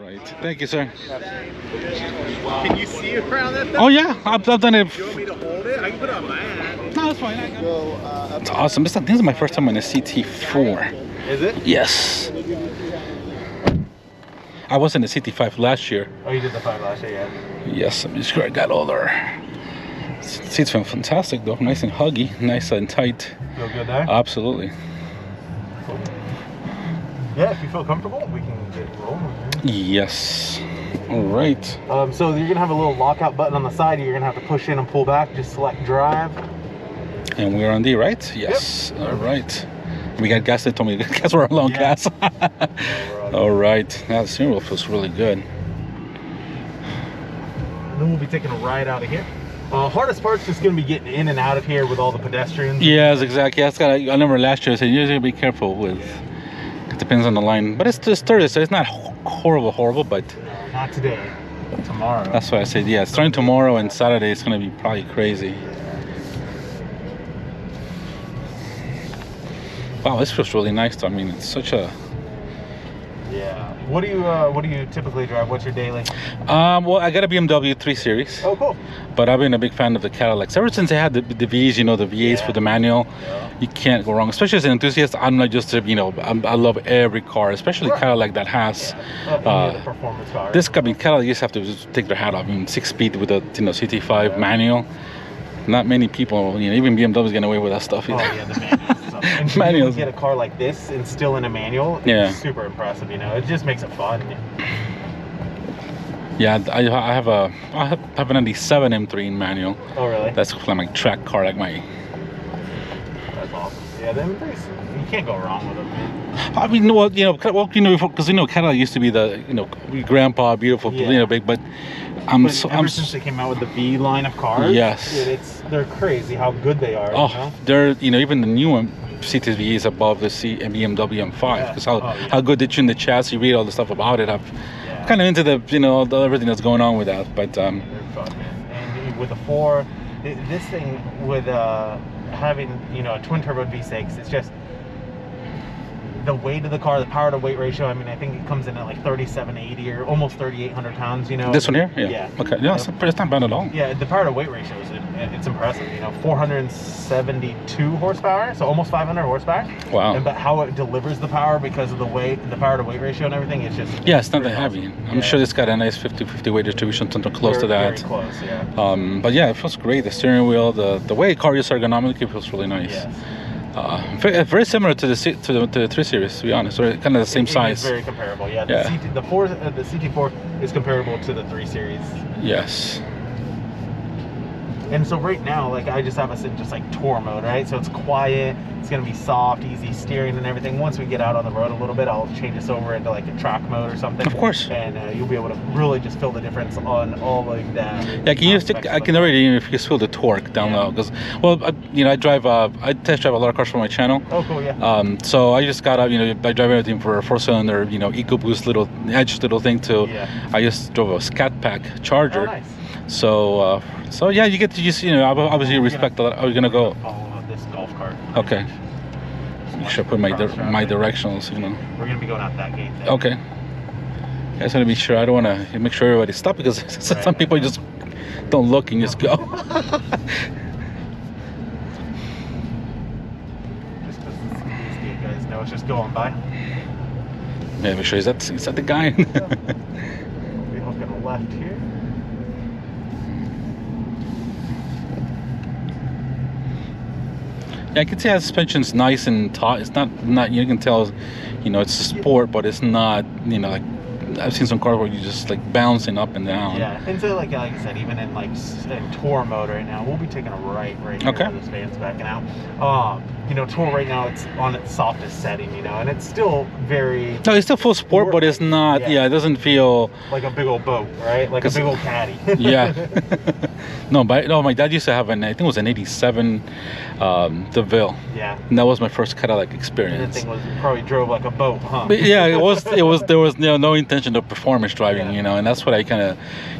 right. Thank you, sir. Can you see around that thing? Oh yeah, I've done it. Do you want me to hold it? I can put it on my hand. No, it's fine. It's awesome. This is my first time on a CT-4. Is it? Yes. I was in the CT-5 last year. Oh, you did the 5 last year, yeah. Yes, I'm just sure I got older. Seats feel fantastic though, nice and huggy, nice and tight. Feel good there? Absolutely. Cool. Yeah, if you feel comfortable, we can get rolling. Yes. All right. So you're gonna have a little lockout button on the side. You're gonna have to push in and pull back. Just select drive. And we're on D, right? Yes. Yep. All right. We got gas. They told me gas. We're on long gas. All right. Now the steering wheel feels really good. And then we'll be taking a ride out of here. Hardest part's just going to be getting in and out of here with all the pedestrians. Yes, exactly. I remember last year I said you have to be careful with. It depends on the line, but it's just Thursday, so it's not horrible. But no, not today. Tomorrow. That's why I said yeah. Starting tomorrow and Saturday, it's going to be probably crazy. Wow, this feels really nice though. I mean, it's such a. Yeah. What do you typically drive? What's your daily? Well, I got a BMW 3 Series. Oh, cool. But I've been a big fan of the Cadillacs ever since they had the V's, you know, the V8s for the manual. Yeah. You can't go wrong. Especially as an enthusiast, I'm not just I love every car, especially Cadillac that has the performance car. Cadillac just have to just take their hat off. I mean, 6-speed with a CT-5 manual. Not many people, even BMW's getting away with that stuff either. Oh yeah, the manuals. And manuals. Get a car like this and still in a manual. It's super impressive. It just makes it fun. Yeah, I have a 97 M3 in manual. Oh really? That's like my track car, like my. That's awesome. Yeah, the M3s, you can't go wrong with them, man. I mean, because Cadillac used to be the grandpa, beautiful, big, but ever since they came out with the V line of cars, yes, they're crazy how good they are. Oh, they're even the new one. CTV is above the BMW M5 because how good they tune the chassis. Read all the stuff about it. I'm kind of into the everything that's going on with that. But they're fun, man. And with the 4, this thing with having a twin turbo V6, it's just the weight of the car, the power to weight ratio. I mean, I think it comes in at like 3780 or almost 3800 pounds. This one here, yeah. Okay, yeah, it's not bad at all. Yeah, the power to weight ratio it's impressive. 472 horsepower, so almost 500 horsepower. Wow. But how it delivers the power because of the weight, the power to weight ratio and everything, it's just it's not that heavy. I'm sure it's got a nice 50-50 weight distribution, something close to that. Very close, yeah. But yeah, it feels great. The steering wheel, the way the car is ergonomically feels really nice. Yes. Very similar to the 3 Series, to be honest, or kind of the same size. It's very comparable, yeah. The CT-4 is comparable to the 3 Series. Yes. And so right now, like I just have us in just like tour mode, right? So it's quiet, it's gonna be soft, easy steering and everything. Once we get out on the road a little bit, I'll change this over into like a track mode or something. Of course. And you'll be able to really just feel the difference on all like that. Yeah, I can already feel the torque down low because, well, I test drive a lot of cars for my channel. Oh, cool, yeah. So I just got up, I drive everything for a 4-cylinder, EcoBoost little edge little thing to, I just drove a Scat Pack Charger. Oh, nice. So yeah, you get to just obviously respect that. Are you gonna go? Follow this golf cart. Okay. You should put my directional signal. We're gonna be going out that gate. Then. Okay. I just want to be sure. I don't want to make sure everybody stop because some people just don't look and just go. Just because these gate guys know it's just going by. Yeah, make sure is that the guy? We'll be hooking left here. Yeah, I can see how the suspension's nice and taut. It's not you can tell, it's a sport, but it's not, like I've seen some cars where you just like bouncing up and down. Yeah, and so like I said, even in in tour mode right now, we'll be taking a right here where this van's backing out. Tour right now, it's on its softest setting, and it's still very. No, it's still full sport, but it's not. Yeah, it doesn't feel like a big old boat, right? Like a big old Caddy. Yeah. No, my dad used to have I think it was an '87 DeVille. Yeah. And that was my first Cadillac experience. And the thing was, probably drove like a boat, huh? But yeah, it was. There was no intention attention to performance driving, Yeah. you know, and that's what I kind of,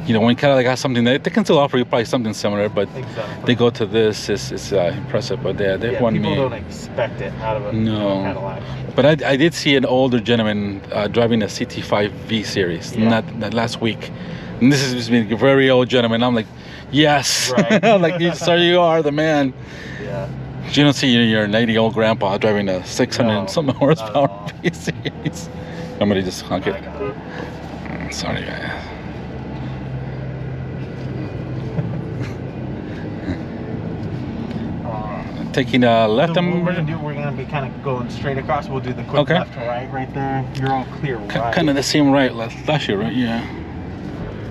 you know, when Cadillac has something that they can still offer you probably something similar, but Exactly. they go to this, it's impressive. But they've Yeah, won people me. don't expect it out of a No. Cadillac. But I did see an older gentleman driving a CT-5 V series, Yeah. not last week. And this is a very old gentleman. I'm like, yes, Right. like, sir, you are the man. Yeah. You don't see your 90-old grandpa driving a 600 No, and some not at horsepower all. V series. Somebody just honk it. I got it. Sorry, guys. Taking a left. So what we're gonna do, we're gonna be kind of going straight across. We'll do the quick Okay. left to right there. You're all clear right. Kind of the same right, last year, right? Yeah.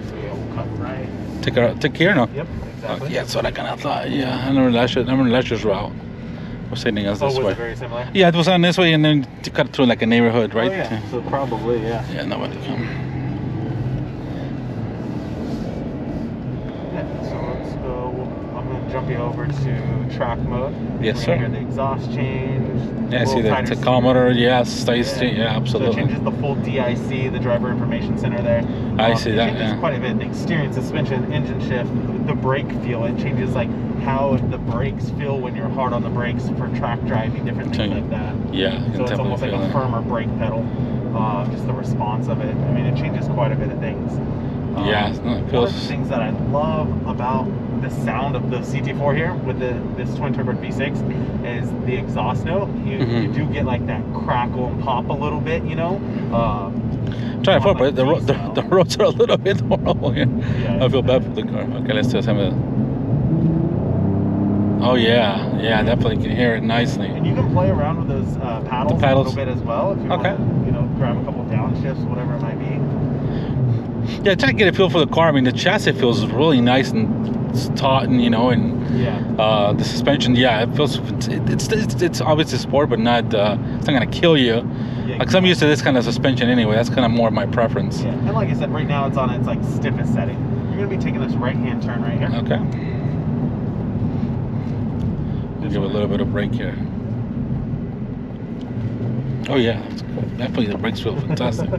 So yeah, we'll cut right. Take care now. Yep, exactly. Yeah, that's what I kind of thought. Yeah, I remember last year's route. Was sending us Oh, this was way. it very similar? Yeah, it was on this way, and then to cut through like a neighborhood, right? Oh, yeah. So probably, yeah. Yeah, nobody come. Yeah, so let's go. I'm gonna jump you over to track mode. Yes, We're sir. gonna hear the exhaust change. Yeah, I see little the tighter tachometer. Yes, steering. yeah, So absolutely. it changes the full DIC, the driver information center there. I see it that, changes yeah. quite a bit. The exterior, suspension, engine shift, the brake feel. It changes like how the brakes feel when you're hard on the brakes for track driving, different things like that. Yeah, you can So it's definitely almost like feel a it. firmer brake pedal. Just the response of it. I mean, it changes quite a bit of things. Yeah, no, it One of the feels. things that I love about the sound of the CT4 here with this twin turbo V6 is the exhaust note. You Mhm. do get like that crackle and pop a little bit, you know. Trying to on fall, but the roads are a little bit horrible here. Yeah, I feel bad for the car. Okay, let's do some of it. Oh yeah, definitely can hear it nicely. And you can play around with those paddles, a paddles. little bit as well if you Okay. want to, you know, grab a couple downshifts, whatever it might be. Yeah, trying to get a feel for the car. I mean, the chassis feels really nice and taut, and you know, and Yeah. the suspension. Yeah, it feels. It's obviously sport, but not. It's not gonna kill you. Yeah, Like, 'cause I'm used to this kind of suspension anyway. That's kind of more of my preference. Yeah. And like I said, right now it's on its like stiffest setting. You're gonna be taking this right-hand turn right here. Okay. Give it a little bit of brake here. Oh yeah, that's cool. Definitely the brakes feel fantastic.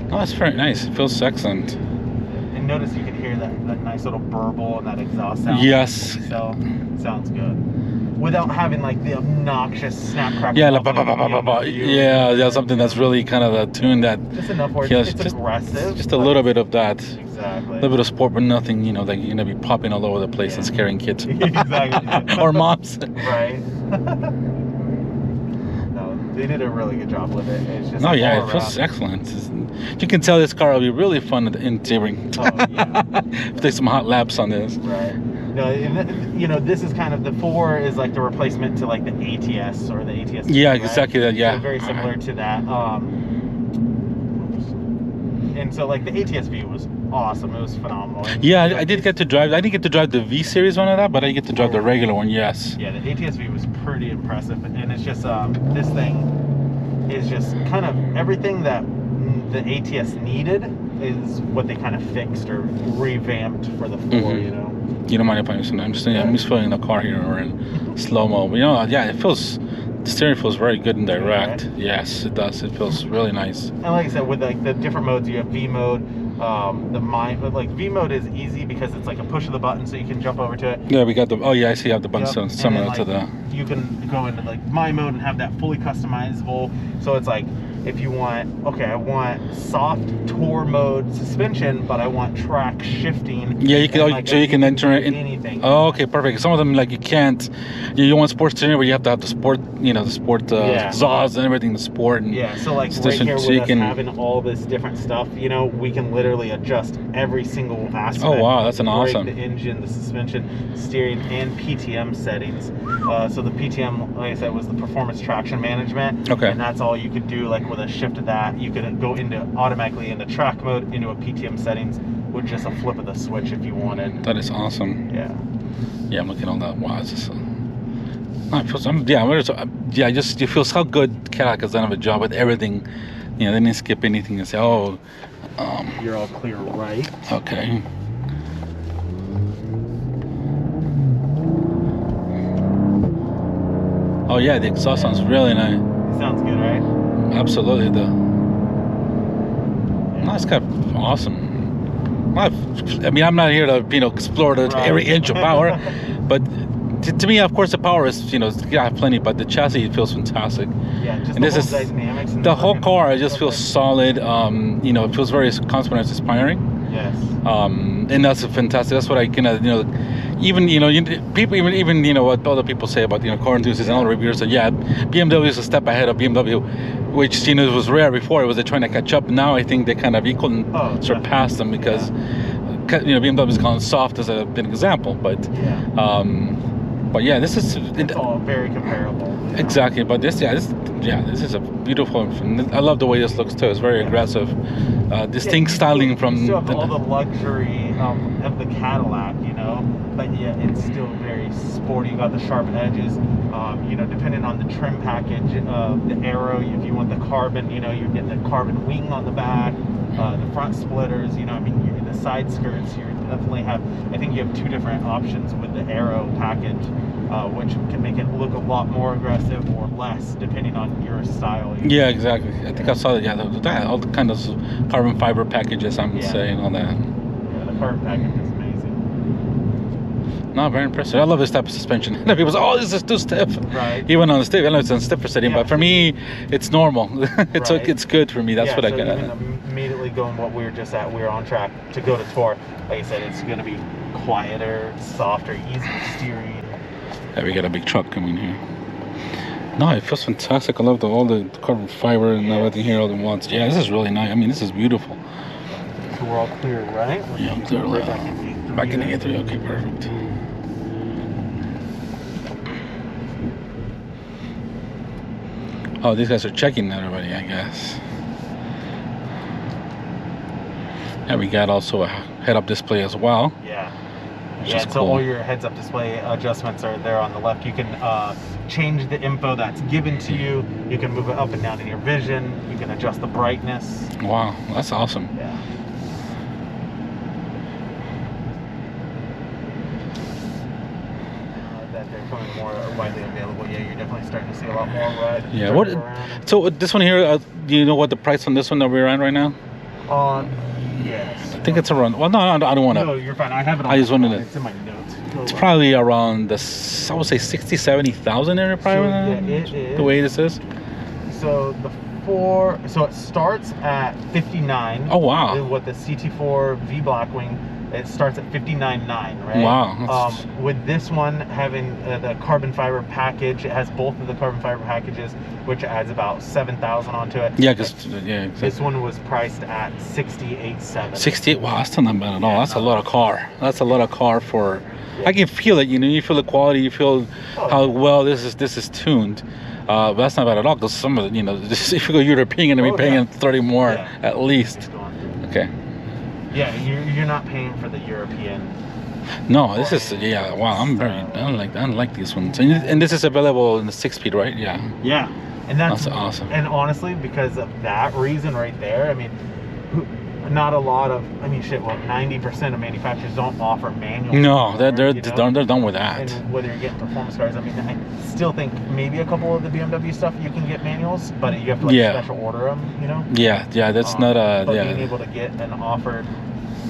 No, that's very nice. It feels excellent. And notice you can hear that nice little burble and that exhaust sound. Yes. So sounds good. Without having like the obnoxious snap crack. Yeah, like, yeah, something that's really kind of a tune that. Just enough where Yeah, it's aggressive. Just a little bit of that. Exactly. A little bit of sport, but nothing, you know, like you're gonna be popping all over the place and scaring kids. Exactly. Or moms. Right. No, they did a really good job with it. It's just No, yeah, all it feels around. excellent. You can tell this car will be really fun in Sebring. Oh, yeah. Take some hot laps on this. Right. No, and you know, this is kind of the 4 is like the replacement to like the ATS or the ATS. Yeah, right? exactly that. Yeah. So very similar to that. And so like the ATS view was awesome. It was phenomenal. And, Yeah, you know, I did get to drive. I didn't get to drive the V series one of that, but I get to drive the regular one. Yes. Yeah, the ATS view was pretty impressive, and it's just this thing is just kind of everything that the ATS needed is what they kind of fixed or revamped for the 4. Mhm. You know. You don't mind if I'm just feeling the car here or in slow mo. But you know, yeah, it feels. The steering feels very good and direct. Right. Yes, it does. It feels really nice. And like I said, with like the different modes, you have V mode, but like V mode is easy because it's like a push of the button, so you can jump over to it. Yeah, we got the. Oh yeah, I see. You have the button Yep. And similar then, to the. like, you can go into like my mode and have that fully customizable. So it's like if you want, okay, I want soft tour mode suspension, but I want track shifting. Yeah, you can. and, like, So you can enter it in. anything. Oh, okay, perfect. Some of them like you can't. You want sports steering, but you have to have the sport. You know, the sport Yeah. exhaust and everything. The sport. And Yeah, so like right Station- here so with you us can- having all this different stuff, you know, we can literally adjust every single aspect. Oh, wow, that's an the brake, awesome. The engine, the suspension, steering, and PTM settings. So the PTM, like I said, was the performance traction management. Okay. And that's all you could do. Like with a shift of that, you could go into automatically into track mode into a PTM settings with just a flip of the switch if you wanted. That is awesome. Yeah. Yeah, I'm looking at all that. Wow, it's just. I feel you feel so good. Cadillac has done a job with everything. You know, they didn't skip anything and say, oh, You're all clear right. okay. Oh yeah, the exhaust sounds really nice. It sounds good, right? Absolutely, though. Yeah. No, it's kind of awesome. I mean, I'm not here to explore every inch of power, but to me, of course, the power is got plenty, but the chassis feels fantastic. Yeah, just and the this whole is dynamics. And the whole car. It just feels solid. It feels very confident, and inspiring. Yes. And that's fantastic. That's what I even people even what other people say about car enthusiasts and other reviewers that BMW is a step ahead of BMW, which was rare before. It was they're trying to catch up. Now I think they kind of equal and surpass them because BMW is gone soft as an example, but this is it's all very comparable. Exactly, but this is a beautiful. I love the way this looks too. It's very aggressive, distinct styling from. You still have all the luxury of the Cadillac, but it's still very sporty. You got the sharp edges. Depending on the trim package, the aero. If you want the carbon, you're getting the carbon wing on the back, the front splitters. The side skirts. You definitely have. I think you have two different options with the aero package, which can make it look a lot more aggressive or less, depending on your style. Yeah, exactly. I think I saw that. Yeah, all the kind of carbon fiber packages. I'm saying all that. Yeah, the carbon package is amazing. No, very impressive. I love this type of suspension. People say, "Oh, this is too stiff." Right. Even on the stiff, I know it's on stiffer setting, but for me, it's normal. It's Right. It's good for me. That's what I get at it. Immediately going what we were just at, we were on track to go to tour. Like I said, it's going to be quieter, softer, easier steering. Yeah, we got a big truck coming here. No, it feels fantastic. I love all the carbon fiber and everything here all at once. Yeah, this is really nice. I mean, this is beautiful. So we're all clear, right? Yeah, I'm clear. Back in the A3. Okay, perfect. Oh, these guys are checking everybody, I guess. Yeah, we got also a head-up display as well. Yeah. So cool. All your heads-up display adjustments are there on the left. You can change the info that's given to you. You can move it up and down in your vision. You can adjust the brightness. Wow, that's awesome. Yeah. That they're becoming more widely available. Yeah, you're definitely starting to see a lot more ride. Yeah. So this one here, do you know what the price on this one that we're on right now? Yes. I think it's around. Well, no, I don't want to. No, you're fine. I have it on. I just wanted to. It's in my notes. It's probably around I would say 60,000-70,000 area, probably. It is. The way this is. So so it starts at 59. Oh wow. With the CT-4 BlackWing, it starts at 59.9, right? Wow. With this one having the carbon fiber package, it has both of the carbon fiber packages, which adds about 7,000 onto it. Yeah, exactly. This one was priced at 68.7. 68. Wow, that's not bad at all. That's a lot of car. That's a lot of car for. I can feel it. You feel the quality. You feel how well this is tuned. But that's not bad at all. Because some of it, if you go European, you're gonna be paying 30 more at least. Okay. Yeah, you're not paying for the European. No, this is wow. I like these ones, and this is available in the 6-speed, right? Yeah. Yeah, and that's awesome. And honestly, because of that reason right there, I mean, not a lot of 90% of manufacturers don't offer manual. No, they're done with that. And whether you're getting performance cars, I still think maybe a couple of the BMW stuff you can get manuals, but you have to special order them. Yeah, that's not a. But being able to get an offered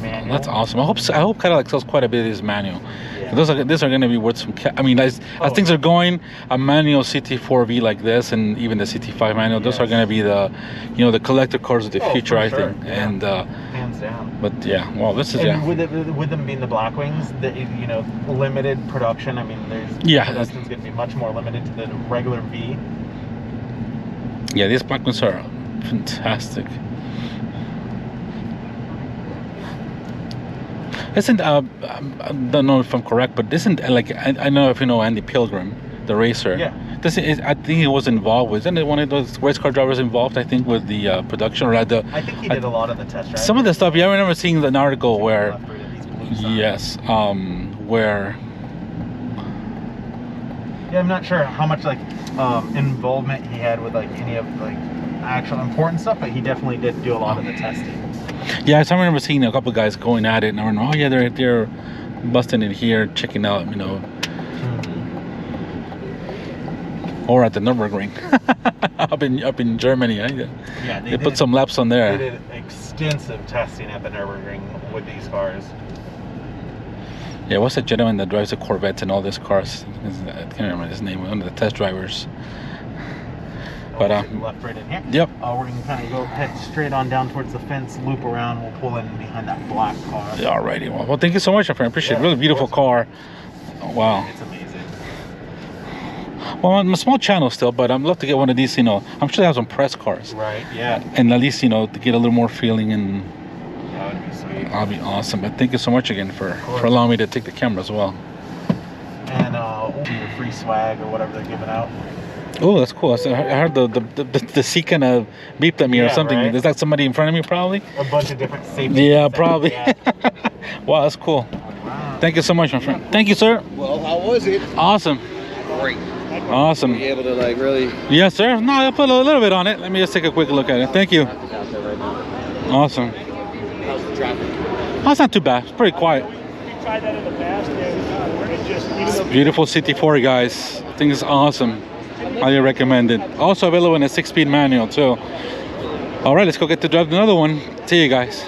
manual. That's awesome. I hope Cadillac sells quite a bit of this manual. Yeah. These are going to be worth some. As things are going, a manual CT4V like this, and even the CT5 manual, those are going to be the, the collector cars of the future, I think. Yeah. And hands down. But well, this is with them being the BlackWings, limited production. I mean, production's going to be much more limited to the regular V. Yeah, these BlackWings are fantastic. Isn't I don't know if I'm correct, but isn't I know if you know Andy Pilgrim, the racer. Yeah. I think he was involved with. Isn't it one of those race car drivers involved? I think with the production or at the. I think he did a lot of the test drives. Some of the stuff. Yeah, I remember seeing an article where. Yes. Where. Yeah, I'm not sure how much involvement he had with any of actual important stuff, but he definitely did do a lot of the testing. Yeah, so I remember seeing a couple of guys going at it, and I remember, they're busting it here, checking out, Or at the Nürburgring. up in Germany. Yeah, they put some laps on there. They did extensive testing at the Nürburgring with these cars. Yeah, what's the gentleman that drives the Corvettes and all these cars? I can't remember his name. One of the test drivers. But left right in here. Yep. We're gonna kind of go head straight on down towards the fence, loop around. We'll pull in behind that black car. Alrighty. Well, thank you so much, my friend. Appreciate it. Really beautiful car. Oh, wow. It's amazing. Well, I'm a small channel still, but I'd love to get one of these. You know, I'm sure they have some press cars. Right. Yeah. And at least, you know, to get a little more feeling, and That would be sweet. that'll be awesome. But thank you so much again for allowing me to take the camera as well. And your free swag or whatever they're giving out. Oh, that's cool. I heard the seat kind of beeped at me or something. Right? Is that somebody in front of me, probably? A bunch of different safety. Yeah, probably. Yeah. Wow, that's cool. Wow. Thank you so much, my friend. Thank you, sir. Well, how was it? Awesome. Great. Awesome. Were you able to like really? Yes, sir. No, I put a little bit on it. Let me just take a quick look at it. Thank you. Out there right now. Awesome. How's the traffic? Oh, it's not too bad. It's pretty quiet. We tried that in the past, and it just It's beautiful CT-4, guys. I think it's awesome. Highly recommend it. Also available in a 6-speed manual too. All right, let's go get to drive another one. See you guys.